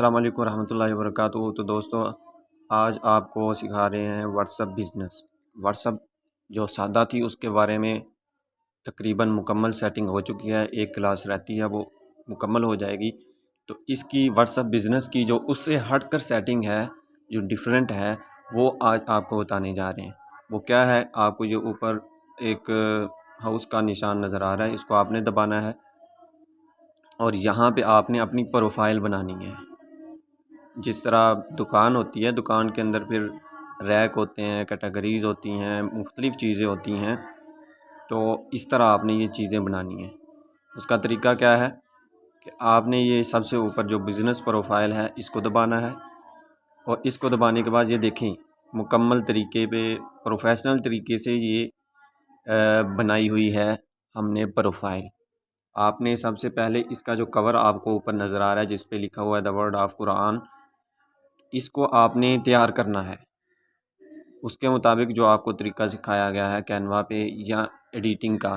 अस्सलाम वालेकुम रहमतुल्लाहि व बरकातुहू। तो दोस्तों, आज आपको सिखा रहे हैं व्हाट्सअप बिज़नेस। व्हाट्सअप जो सादा थी उसके बारे में तकरीबन मुकम्मल सेटिंग हो चुकी है। एक क्लास रहती है, वो मुकम्मल हो जाएगी। तो इसकी व्हाट्सअप बिज़नेस की जो उससे हटकर सेटिंग है, जो डिफरेंट है, वो आज आपको बताने जा रहे हैं। वो क्या है? आपको ये ऊपर एक हाउस का निशान नज़र आ रहा है, इसको आपने दबाना है और यहाँ पे आपने अपनी प्रोफाइल बनानी है। जिस तरह दुकान होती है, दुकान के अंदर फिर रैक होते हैं, कैटेगरीज़ होती हैं, मुख्तलिफ़ चीज़ें होती हैं। तो इस तरह आपने ये चीज़ें बनानी है। उसका तरीका क्या है कि आपने ये सबसे ऊपर जो बिज़नेस प्रोफाइल है इसको दबाना है और इसको दबाने के बाद ये देखें मुकम्मल तरीके पे प्रोफेशनल तरीके से ये बनाई हुई है हमने प्रोफाइल। आपने सबसे पहले इसका जो कवर आपको ऊपर नज़र आ रहा है जिस पे लिखा हुआ है द वर्ड ऑफ कुरान, इसको आपने तैयार करना है। उसके मुताबिक जो आपको तरीका सिखाया गया है कैनवा पे या एडिटिंग का,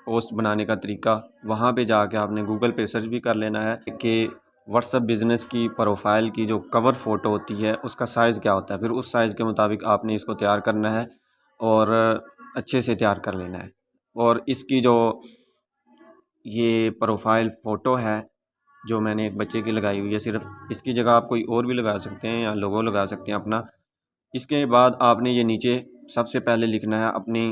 पोस्ट बनाने का तरीका, वहाँ पे जाके आपने गूगल पे सर्च भी कर लेना है कि व्हाट्सअप बिज़नेस की प्रोफाइल की जो कवर फ़ोटो होती है उसका साइज़ क्या होता है। फिर उस साइज़ के मुताबिक आपने इसको तैयार करना है और अच्छे से तैयार कर लेना है। और इसकी जो ये प्रोफाइल फ़ोटो है जो मैंने एक बच्चे की लगाई हुई है, सिर्फ इसकी जगह आप कोई और भी लगा सकते हैं या लोगो लगा सकते हैं अपना। इसके बाद आपने ये नीचे सबसे पहले लिखना है अपनी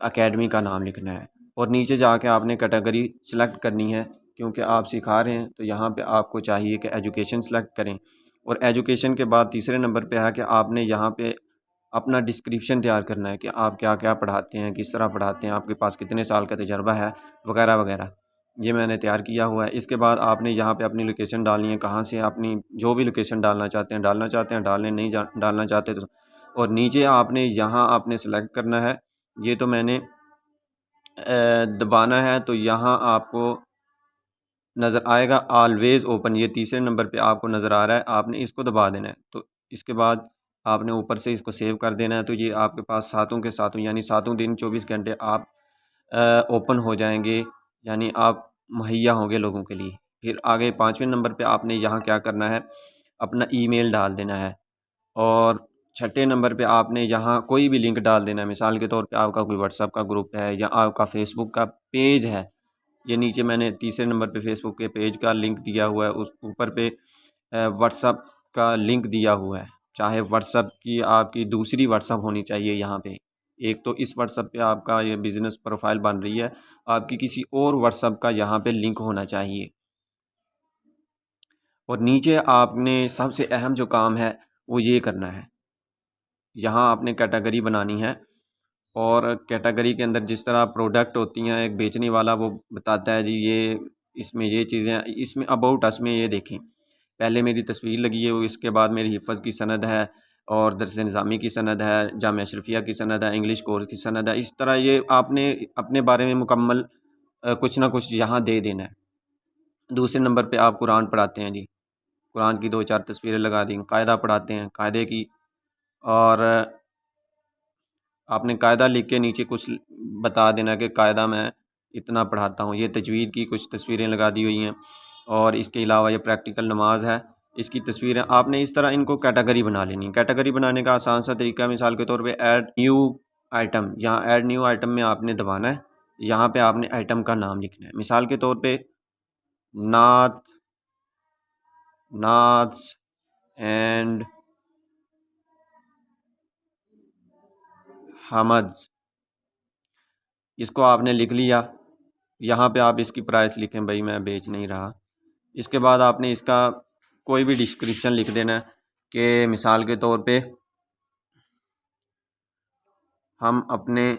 एकेडमी का नाम लिखना है और नीचे जाके आपने कैटेगरी सेलेक्ट करनी है, क्योंकि आप सिखा रहे हैं तो यहाँ पे आपको चाहिए कि एजुकेशन सेलेक्ट करें। और एजुकेशन के बाद तीसरे नंबर पे है कि आपने यहाँ पे अपना डिस्क्रिप्शन तैयार करना है कि आप क्या क्या पढ़ाते हैं, किस तरह पढ़ाते हैं, आपके पास कितने साल का तजर्बा है, वगैरह वगैरह। ये मैंने तैयार किया हुआ है। इसके बाद आपने यहाँ पे अपनी लोकेशन डालनी है, कहाँ से अपनी जो भी लोकेशन डालना चाहते हैं डालें, नहीं डालना चाहते तो। और नीचे आपने यहाँ आपने सेलेक्ट करना है। ये तो मैंने दबाना है तो यहाँ आपको नज़र आएगा ऑलवेज़ ओपन, ये तीसरे नंबर पे आपको नज़र आ रहा है, आपने इसको दबा देना है। तो इसके बाद आपने ऊपर से इसको सेव कर देना है। तो ये आपके पास सातों के सातों यानी सातों दिन 24 घंटे आप ओपन हो जाएंगे, यानी आप मुहैया होंगे लोगों के लिए। फिर आगे पाँचवें नंबर पे आपने यहाँ क्या करना है, अपना ईमेल डाल देना है। और छठे नंबर पे आपने यहाँ कोई भी लिंक डाल देना है। मिसाल के तौर पे आपका कोई व्हाट्सअप का ग्रुप है या आपका फेसबुक का पेज है। ये नीचे मैंने तीसरे नंबर पे फेसबुक के पेज का लिंक दिया हुआ है, उस ऊपर पे व्हाट्सअप का लिंक दिया हुआ है। चाहे व्हाट्सअप की आपकी दूसरी व्हाट्सअप होनी चाहिए यहाँ पे। एक तो इस व्हाट्सअप पे आपका ये बिज़नेस प्रोफाइल बन रही है, आपकी किसी और व्हाट्सअप का यहाँ पे लिंक होना चाहिए। और नीचे आपने सबसे अहम जो काम है वो ये करना है, यहाँ आपने कैटेगरी बनानी है। और कैटेगरी के अंदर जिस तरह प्रोडक्ट होती हैं, एक बेचने वाला वो बताता है जी ये इसमें ये चीज़ें हैं, इसमें अबाउट अस में ये देखें, पहले मेरी तस्वीर लगी है, इसके बाद मेरी हिफ़्ज़ की सनद है और दरस निज़ामी की सनद है, जामिया अशरफिया की सनद है, इंग्लिश कोर्स की सनद है। इस तरह ये आपने अपने बारे में मुकम्मल कुछ ना कुछ यहाँ दे देना है। दूसरे नंबर पे आप कुरान पढ़ाते हैं जी, कुरान की 2-4 तस्वीरें लगा दी। कायदा पढ़ाते हैं, कायदे की। और आपने कायदा लिख के नीचे कुछ बता देना कि कायदा मैं इतना पढ़ाता हूँ। ये तजवीद की कुछ तस्वीरें लगा दी हुई हैं और इसके अलावा ये प्रैक्टिकल नमाज है, इसकी तस्वीरें। आपने इस तरह इनको कैटेगरी बना लेनी है। कैटेगरी बनाने का आसान सा तरीका मिसाल के तौर पे ऐड न्यू आइटम, यहाँ ऐड न्यू आइटम में आपने दबाना है। यहाँ पे आपने आइटम का नाम लिखना है। मिसाल के तौर पे नात, नाथ्स एंड हमद्स, इसको आपने लिख लिया। यहाँ पे आप इसकी प्राइस लिखें, भाई मैं बेच नहीं रहा। इसके बाद आपने इसका कोई भी डिस्क्रिप्शन लिख देना है कि मिसाल के तौर पे हम अपने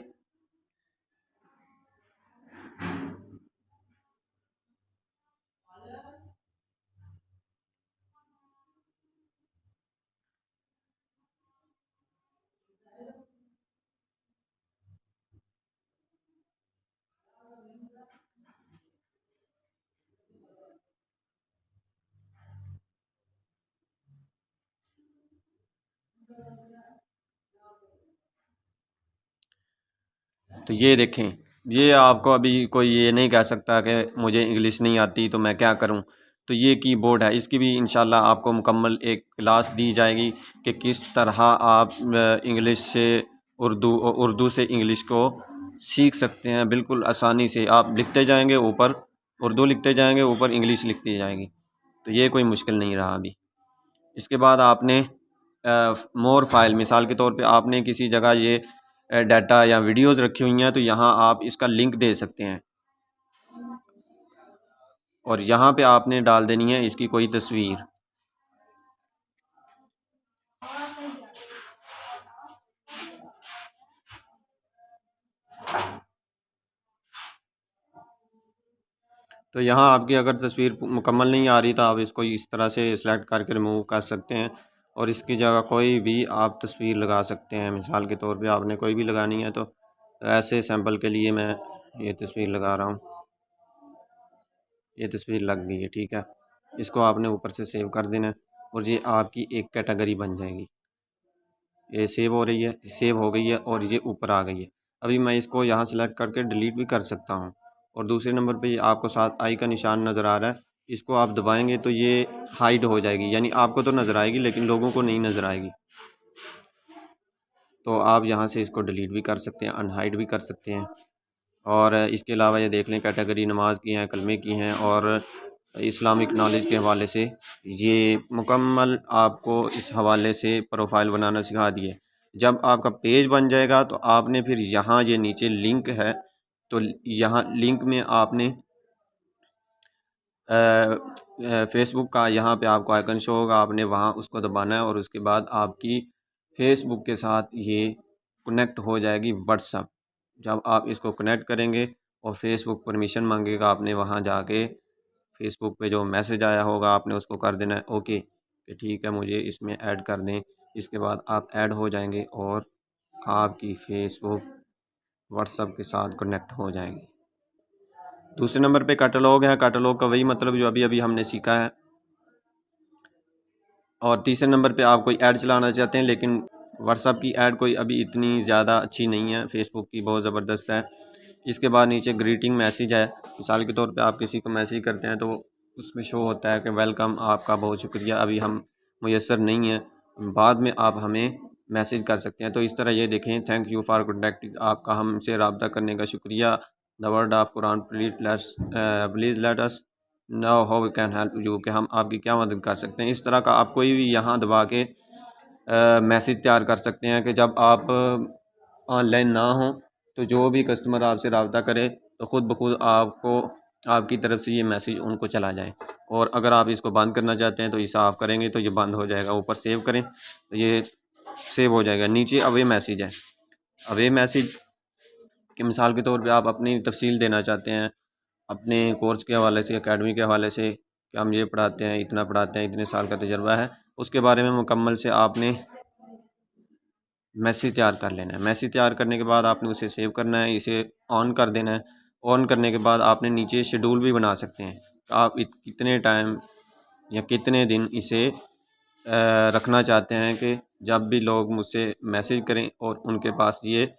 तो ये देखें, ये आपको अभी कोई ये नहीं कह सकता कि मुझे इंग्लिश नहीं आती तो मैं क्या करूं। तो ये कीबोर्ड है, इसकी भी इंशाल्लाह आपको मुकम्मल एक क्लास दी जाएगी कि किस तरह आप इंग्लिश से उर्दू से इंग्लिश को सीख सकते हैं बिल्कुल आसानी से। आप लिखते जाएंगे, ऊपर उर्दू लिखते जाएंगे, ऊपर इंग्लिश लिखती जाएगी, तो ये कोई मुश्किल नहीं रहा अभी। इसके बाद आपने मोर फाइल, मिसाल के तौर पे आपने किसी जगह ये डाटा या वीडियोज़ रखी हुई हैं, तो यहाँ आप इसका लिंक दे सकते हैं और यहाँ पे आपने डाल देनी है इसकी कोई तस्वीर। तो यहाँ आपकी अगर तस्वीर मुकम्मल नहीं आ रही तो आप इसको इस तरह से सिलेक्ट करके रिमूव कर सकते हैं और इसकी जगह कोई भी आप तस्वीर लगा सकते हैं। मिसाल के तौर पे आपने कोई भी लगानी है तो ऐसे सैंपल के लिए मैं ये तस्वीर लगा रहा हूँ। ये तस्वीर लग गई है, ठीक है। इसको आपने ऊपर से सेव कर देना है और ये आपकी एक कैटेगरी बन जाएगी। ये सेव हो रही है, सेव हो गई है और ये ऊपर आ गई है। अभी मैं इसको यहाँ सेलेक्ट करके डिलीट भी कर सकता हूँ। और दूसरे नंबर पे ये आपको साथ आई का निशान नज़र आ रहा है, इसको आप दबाएंगे तो ये हाइड हो जाएगी, यानी आपको तो नज़र आएगी लेकिन लोगों को नहीं नज़र आएगी। तो आप यहाँ से इसको डिलीट भी कर सकते हैं, अनहाइड भी कर सकते हैं। और इसके अलावा ये देख लें कैटेगरी नमाज की हैं, कलमे की हैं और इस्लामिक नॉलेज के हवाले से ये मुकम्मल आपको इस हवाले से प्रोफाइल बनाना सिखा दिए। जब आपका पेज बन जाएगा तो आपने फिर यहाँ ये नीचे लिंक है, तो यहाँ लिंक में आपने फेसबुक का यहाँ पे आपको आइकन शो होगा, आपने वहाँ उसको दबाना है और उसके बाद आपकी फेसबुक के साथ ये कनेक्ट हो जाएगी व्हाट्सअप। जब आप इसको कनेक्ट करेंगे और फेसबुक परमिशन मांगेगा, आपने वहाँ जाके फेसबुक पे जो मैसेज आया होगा आपने उसको कर देना है ओके कि ठीक है मुझे इसमें ऐड कर दें। इसके बाद आप ऐड हो जाएंगे और आपकी फेसबुक व्हाट्सअप के साथ कनेक्ट हो जाएगी। दूसरे नंबर पे कैटलॉग है, कैटलॉग का वही मतलब जो अभी अभी हमने सीखा है। और तीसरे नंबर पे आप कोई ऐड चलाना चाहते हैं, लेकिन व्हाट्सअप की ऐड कोई अभी इतनी ज़्यादा अच्छी नहीं है, फेसबुक की बहुत ज़बरदस्त है। इसके बाद नीचे ग्रीटिंग मैसेज है, मिसाल के तौर पे आप किसी को मैसेज करते हैं तो उसमें शो होता है कि वेलकम, आपका बहुत शुक्रिया, अभी हम मुयसर नहीं है, बाद में आप हमें मैसेज कर सकते हैं। तो इस तरह ये देखें, थैंक यू फॉर कॉन्टैक्टिंग, आपका हमसे रब्ता करने का शुक्रिया। The word of Quran please let us know how we can help you, कि हम आपकी क्या मदद कर सकते हैं। इस तरह का आप कोई भी यहाँ दबा के मैसेज तैयार कर सकते हैं कि जब आप ऑनलाइन ना हो तो जो भी कस्टमर आपसे रब्ता करे तो ख़ुद ब खुद आपको आपकी तरफ से ये मैसेज उनको चला जाए। और अगर आप इसको बंद करना चाहते हैं तो इसे ऑफ़ करेंगे तो ये बंद हो जाएगा। ऊपर सेव करें तो ये सेव हो जाएगा। नीचे अवे मैसेज है, अवे मैसेज कि मिसाल के तौर पे आप अपनी तफसील देना चाहते हैं अपने कोर्स के हवाले से, एकेडमी के हवाले से कि हम ये पढ़ाते हैं, इतना पढ़ाते हैं, इतने साल का तजर्बा है, उसके बारे में मुकम्मल से आपने मैसेज तैयार कर लेना है। मैसेज तैयार करने के बाद आपने उसे सेव करना है, इसे ऑन कर देना है। ऑन करने के बाद आपने नीचे शेड्यूल भी बना सकते हैं, आप कितने टाइम या कितने दिन इसे रखना चाहते हैं कि जब भी लोग मुझसे मैसेज करें और उनके पास ये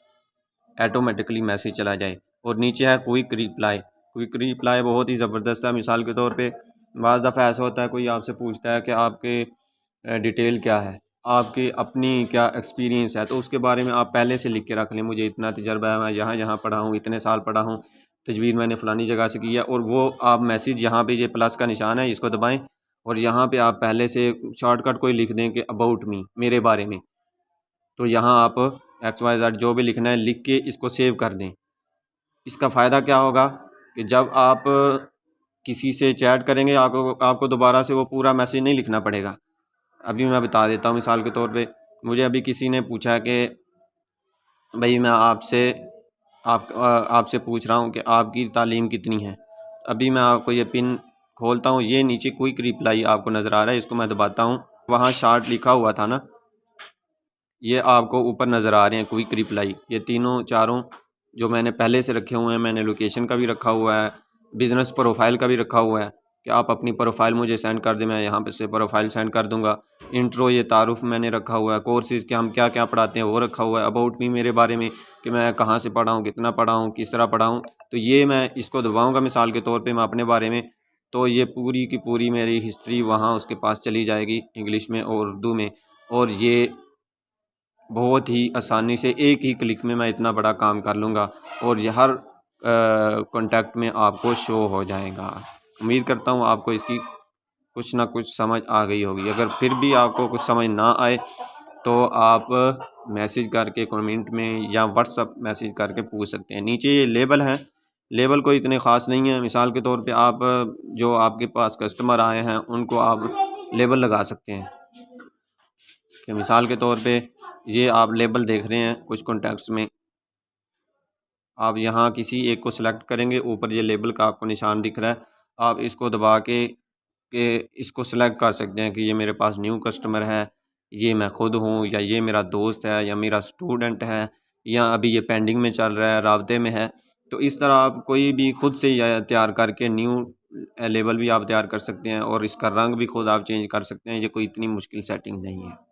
ऑटोमेटिकली मैसेज चला जाए। और नीचे है क्विक रिप्लाई। क्विक रिप्लाई बहुत ही ज़बरदस्त है। मिसाल के तौर पे बाज़ दफ़ा ऐसा होता है कोई आपसे पूछता है कि आपके डिटेल क्या है, आपकी अपनी क्या एक्सपीरियंस है, तो उसके बारे में आप पहले से लिख के रख लें, मुझे इतना तजर्बा है, मैं यहाँ यहाँ पढ़ा हूँ, इतने साल पढ़ा हूँ, तजवीज़ मैंने फ़लानी जगह से किया। और वो आप मैसेज यहाँ पे ये प्लस का निशान है, इसको दबाएँ और यहाँ पे आप पहले से शॉर्टकट कोई लिख दें कि अबाउट मी, मेरे बारे में। तो यहाँ आप XYZ जो भी लिखना है लिख के इसको सेव कर दें। इसका फ़ायदा क्या होगा कि जब आप किसी से चैट करेंगे आपको दोबारा से वो पूरा मैसेज नहीं लिखना पड़ेगा। अभी मैं बता देता हूँ, मिसाल के तौर पे मुझे अभी किसी ने पूछा कि भाई मैं आपसे पूछ रहा हूँ कि आपकी तालीम कितनी है। अभी मैं आपको ये पिन खोलता हूँ, ये नीचे क्विक रिप्लाई आपको नज़र आ रहा है, इसको मैं दबाता हूँ, वहाँ शार्ट लिखा हुआ था ना, ये आपको ऊपर नज़र आ रहे हैं क्विक रिप्लाई। ये तीनों चारों जो मैंने पहले से रखे हुए हैं, मैंने लोकेशन का भी रखा हुआ है, बिज़नेस प्रोफाइल का भी रखा हुआ है कि आप अपनी प्रोफाइल मुझे सेंड कर दें, मैं यहाँ पे से प्रोफाइल सेंड कर दूँगा। इंट्रो ये तारुफ मैंने रखा हुआ है, कोर्सेज़ के हम क्या क्या पढ़ाते हैं वो रखा हुआ है, अबाउट मी मेरे बारे में कि मैं कहाँ से पढ़ा हूँ, कितना पढ़ा हूँ, किस तरह पढ़ा हूँ। तो ये मैं इसको दबाऊँगा, मिसाल के तौर पर मैं अपने बारे में तो ये पूरी की पूरी मेरी हिस्ट्री वहाँ उसके पास चली जाएगी इंग्लिश में और उर्दू में। और ये बहुत ही आसानी से एक ही क्लिक में मैं इतना बड़ा काम कर लूँगा और ये हर कॉन्टैक्ट में आपको शो हो जाएगा। उम्मीद करता हूँ आपको इसकी कुछ ना कुछ समझ आ गई होगी। अगर फिर भी आपको कुछ समझ ना आए तो आप मैसेज करके कमेंट में या व्हाट्सअप मैसेज करके पूछ सकते हैं। नीचे ये लेबल हैं, लेबल कोई इतने ख़ास नहीं है। मिसाल के तौर पे आप जो आपके पास कस्टमर आए हैं उनको आप लेबल लगा सकते हैं कि मिसाल के तौर पे ये आप लेबल देख रहे हैं कुछ कॉन्टैक्ट्स में, आप यहाँ किसी एक को सिलेक्ट करेंगे, ऊपर ये लेबल का आपको निशान दिख रहा है, आप इसको दबा के इसको सिलेक्ट कर सकते हैं कि ये मेरे पास न्यू कस्टमर है, ये मैं खुद हूँ, या ये मेरा दोस्त है, या मेरा स्टूडेंट है, या अभी ये पेंडिंग में चल रहा है, राब्ते में है। तो इस तरह आप कोई भी खुद से तैयार करके न्यू लेबल भी आप तैयार कर सकते हैं और इसका रंग भी खुद आप चेंज कर सकते हैं। ये कोई इतनी मुश्किल सेटिंग नहीं है।